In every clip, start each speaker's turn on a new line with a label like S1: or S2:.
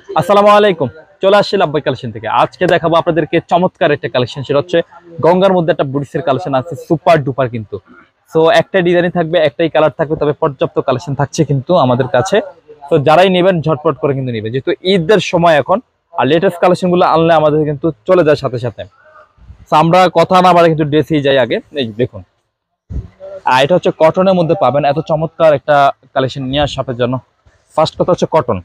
S1: আসসালামু আলাইকুম। চলে আসছি লাভবাই কালেকশন থেকে। আজকে দেখাবো আপনাদেরকে চমৎকার একটা কালেকশন, সেটা হচ্ছে গঙ্গার মধ্যে একটা বুটিক্সের কালেকশন আছে, সুপার ডুপার কিন্তু। সো একটা ডিজাইনই থাকবে, একটাই কালার থাকবে, তবে পর্যাপ্ত কালেকশন থাকছে কিন্তু আমাদের কাছে। তো যারাই নেবেন ঝটপট করে কিন্তু নেবেন, যেহেতু ঈদের সময় এখন, আর লেটেস্ট কালেকশন গুলো আনলে আমাদের কিন্তু চলে যায় সাথে সাথে। তো আমরা কথা না বাড়ে কিন্তু ড্রেসেই যাই আগে। এই দেখুন, আর এটা হচ্ছে কটনের মধ্যে পাবেন। এত চমৎকার একটা কালেকশন নিয়ে আসা আপনার জন্য। ফার্স্ট কথা হচ্ছে কটন,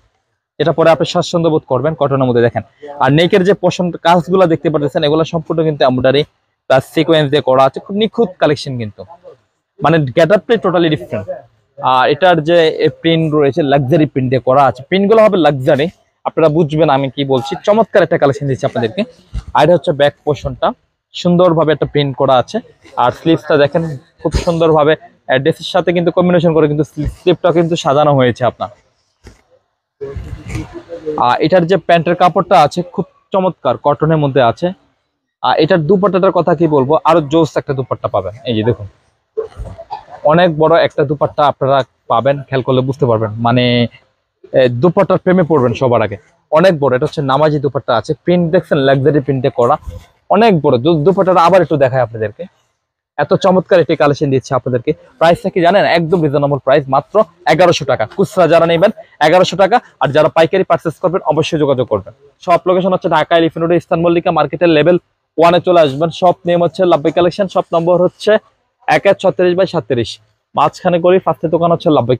S1: এটা পরে আপনি স্বাচ্ছন্দ্য বোধ করবেন কটনের মধ্যে। দেখেন, আর নেকের যে পোষণ কাজগুলো দেখতে পাচ্ছেন, এগুলো সম্পূর্ণ কিন্তু এমব্রয়ডারি প্লাস সিকোয়েন্স দিয়ে করা আছে, খুব নিখুঁত কালেকশন কিন্তু। মানে গেটআপটা টোটালি ডিফারেন্ট। আর এটার যে প্রিন্ট রয়েছে, লাক্সারি প্রিন্ট দিয়ে করা আছে, প্রিন্টগুলো হবে লাক্সারি, আপনারা বুঝবেন আমি কি বলছি। চমৎকার একটা কালেকশন দিচ্ছি আপনাদেরকে। আর এটা হচ্ছে ব্যাক পোর্শনটা, সুন্দরভাবে একটা প্রিন্ট করা আছে। আর স্লিভসটা দেখেন, খুব সুন্দরভাবে ড্রেসের সাথে কিন্তু কম্বিনেশন করে কিন্তু স্লিভটা কিন্তু সাজানো হয়েছে আপনার। এটার যে প্যান্টের কাপড়টা আছে খুব চমৎকার, কটনের মধ্যে আছে। আর এটার দুপাট্টাটার কথা কি বলবো, আরো জোস একটা দুপাট্টা পাবেন। এই যে দেখুন, অনেক বড় একটা দুপাট্টা আপনারা পাবেন, খেয়াল করলে বুঝতে পারবেন। মানে দুপাট্টার প্রেমে পড়বেন সবার আগে। অনেক বড়, এটা হচ্ছে নামাজি দুপাট্টা আছে, প্রিন্ট দেখছেন লাক্সারি প্রিন্টে করা, অনেক বড় দুপাট্টাটা। আবার একটু দেখায় আপনাদেরকে, এত চমৎকার একটি কালেকশন দিচ্ছে আপনাদেরকে। প্রাইসটা কি জানেন? একদম রিজনেবল প্রাইস, মাত্র 1100 টাকা। খুচরা যারা নেবেন 1100 টাকা, আর যারা পাইকারি পার্চেস করবেন অবশ্যই যোগাযোগ করবেন। সব লোকেশন হচ্ছে Dhaka elephant road, eastern Mallika মার্কেটের লেভেল 1-এ চলে আসবেন। শপ নেম হচ্ছে লাভবাই কালেকশন, শপ নম্বর হচ্ছে 1136/37, মাঝখানে করি ফার্স্টের দোকান হচ্ছে লাভবাই।